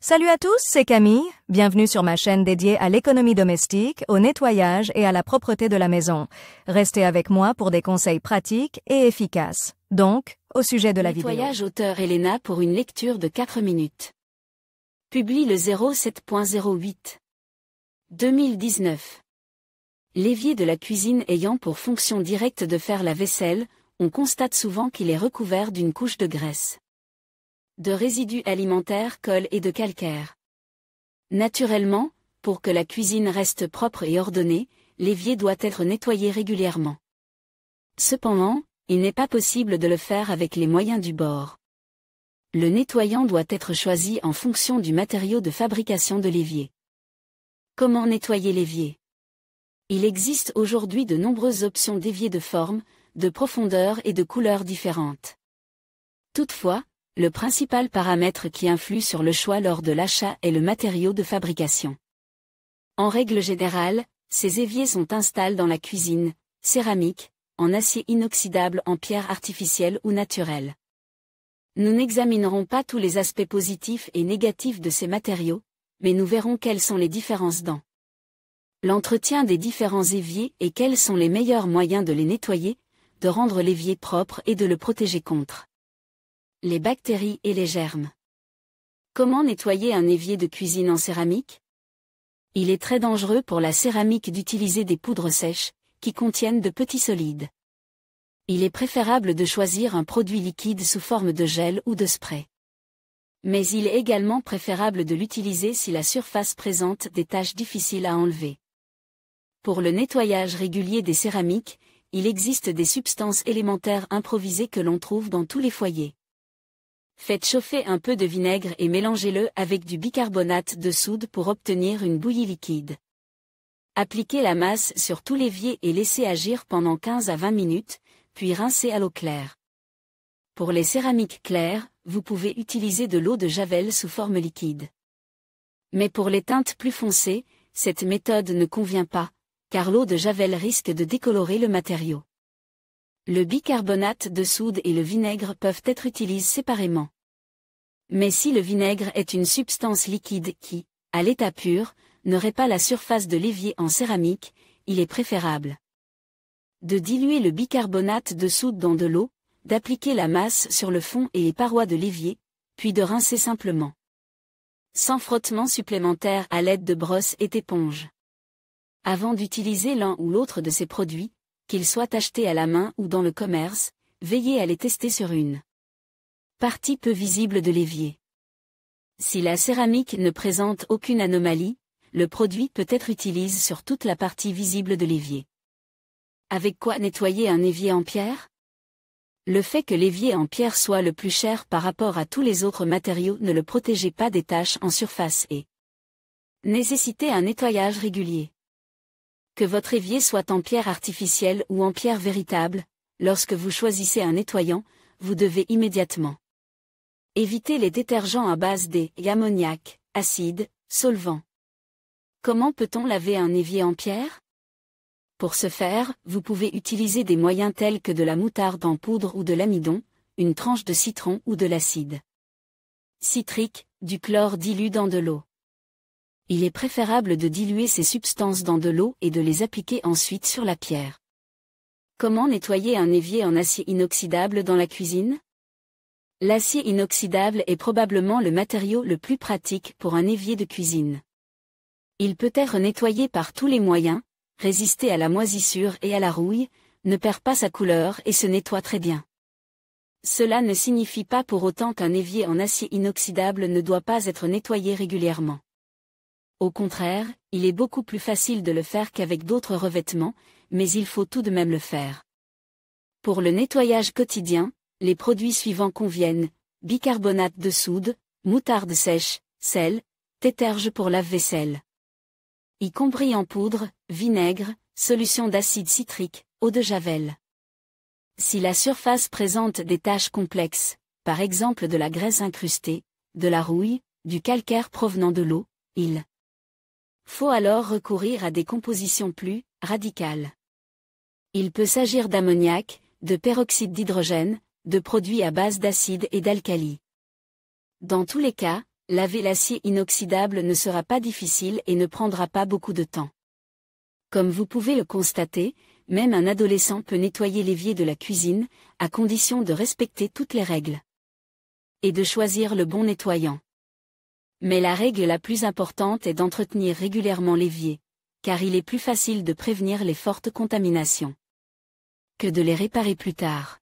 Salut à tous, c'est Camille. Bienvenue sur ma chaîne dédiée à l'économie domestique, au nettoyage et à la propreté de la maison. Restez avec moi pour des conseils pratiques et efficaces. Donc, au sujet de la vidéo. Nettoyage auteur Elena pour une lecture de 4 minutes. Publie le 07.08. 2019. L'évier de la cuisine ayant pour fonction directe de faire la vaisselle, on constate souvent qu'il est recouvert d'une couche de graisse, de résidus alimentaires, colle et de calcaire. Naturellement, pour que la cuisine reste propre et ordonnée, l'évier doit être nettoyé régulièrement. Cependant, il n'est pas possible de le faire avec les moyens du bord. Le nettoyant doit être choisi en fonction du matériau de fabrication de l'évier. Comment nettoyer l'évier? Il existe aujourd'hui de nombreuses options d'évier de forme, de profondeur et de couleurs différentes. Toutefois, le principal paramètre qui influe sur le choix lors de l'achat est le matériau de fabrication. En règle générale, ces éviers sont installés dans la cuisine, céramique, en acier inoxydable, en pierre artificielle ou naturelle. Nous n'examinerons pas tous les aspects positifs et négatifs de ces matériaux, mais nous verrons quelles sont les différences dans l'entretien des différents éviers et quels sont les meilleurs moyens de les nettoyer, de rendre l'évier propre et de le protéger contre les bactéries et les germes. Comment nettoyer un évier de cuisine en céramique? Il est très dangereux pour la céramique d'utiliser des poudres sèches, qui contiennent de petits solides. Il est préférable de choisir un produit liquide sous forme de gel ou de spray. Mais il est également préférable de l'utiliser si la surface présente des taches difficiles à enlever. Pour le nettoyage régulier des céramiques, il existe des substances élémentaires improvisées que l'on trouve dans tous les foyers. Faites chauffer un peu de vinaigre et mélangez-le avec du bicarbonate de soude pour obtenir une bouillie liquide. Appliquez la masse sur tout l'évier et laissez agir pendant 15 à 20 minutes, puis rincez à l'eau claire. Pour les céramiques claires, vous pouvez utiliser de l'eau de Javel sous forme liquide. Mais pour les teintes plus foncées, cette méthode ne convient pas, car l'eau de Javel risque de décolorer le matériau. Le bicarbonate de soude et le vinaigre peuvent être utilisés séparément. Mais si le vinaigre est une substance liquide qui, à l'état pur, n'aurait pas la surface de l'évier en céramique, il est préférable de diluer le bicarbonate de soude dans de l'eau, d'appliquer la masse sur le fond et les parois de l'évier, puis de rincer simplement, sans frottement supplémentaire à l'aide de brosse et d'éponge. Avant d'utiliser l'un ou l'autre de ces produits, qu'ils soient achetés à la main ou dans le commerce, veillez à les tester sur une partie peu visible de l'évier. Si la céramique ne présente aucune anomalie, le produit peut être utilisé sur toute la partie visible de l'évier. Avec quoi nettoyer un évier en pierre? Le fait que l'évier en pierre soit le plus cher par rapport à tous les autres matériaux ne le protégeait pas des taches en surface et nécessitait un nettoyage régulier. Que votre évier soit en pierre artificielle ou en pierre véritable, lorsque vous choisissez un nettoyant, vous devez immédiatement éviter les détergents à base d'ammoniac, acide, solvant. Comment peut-on laver un évier en pierre? Pour ce faire, vous pouvez utiliser des moyens tels que de la moutarde en poudre ou de l'amidon, une tranche de citron ou de l'acide citrique, du chlore dilué dans de l'eau. Il est préférable de diluer ces substances dans de l'eau et de les appliquer ensuite sur la pierre. Comment nettoyer un évier en acier inoxydable dans la cuisine? L'acier inoxydable est probablement le matériau le plus pratique pour un évier de cuisine. Il peut être nettoyé par tous les moyens, résister à la moisissure et à la rouille, ne perd pas sa couleur et se nettoie très bien. Cela ne signifie pas pour autant qu'un évier en acier inoxydable ne doit pas être nettoyé régulièrement. Au contraire, il est beaucoup plus facile de le faire qu'avec d'autres revêtements, mais il faut tout de même le faire. Pour le nettoyage quotidien, les produits suivants conviennent: bicarbonate de soude, moutarde sèche, sel, déterge pour lave-vaisselle, y compris en poudre, vinaigre, solution d'acide citrique, eau de Javel. Si la surface présente des taches complexes, par exemple de la graisse incrustée, de la rouille, du calcaire provenant de l'eau, il faut alors recourir à des compositions plus radicales. Il peut s'agir d'ammoniac, de peroxyde d'hydrogène, de produits à base d'acide et d'alcali. Dans tous les cas, Laver l'acier inoxydable ne sera pas difficile et ne prendra pas beaucoup de temps. Comme vous pouvez le constater, même un adolescent peut nettoyer l'évier de la cuisine, à condition de respecter toutes les règles. Et de choisir le bon nettoyant. Mais la règle la plus importante est d'entretenir régulièrement l'évier, car il est plus facile de prévenir les fortes contaminations que de les réparer plus tard.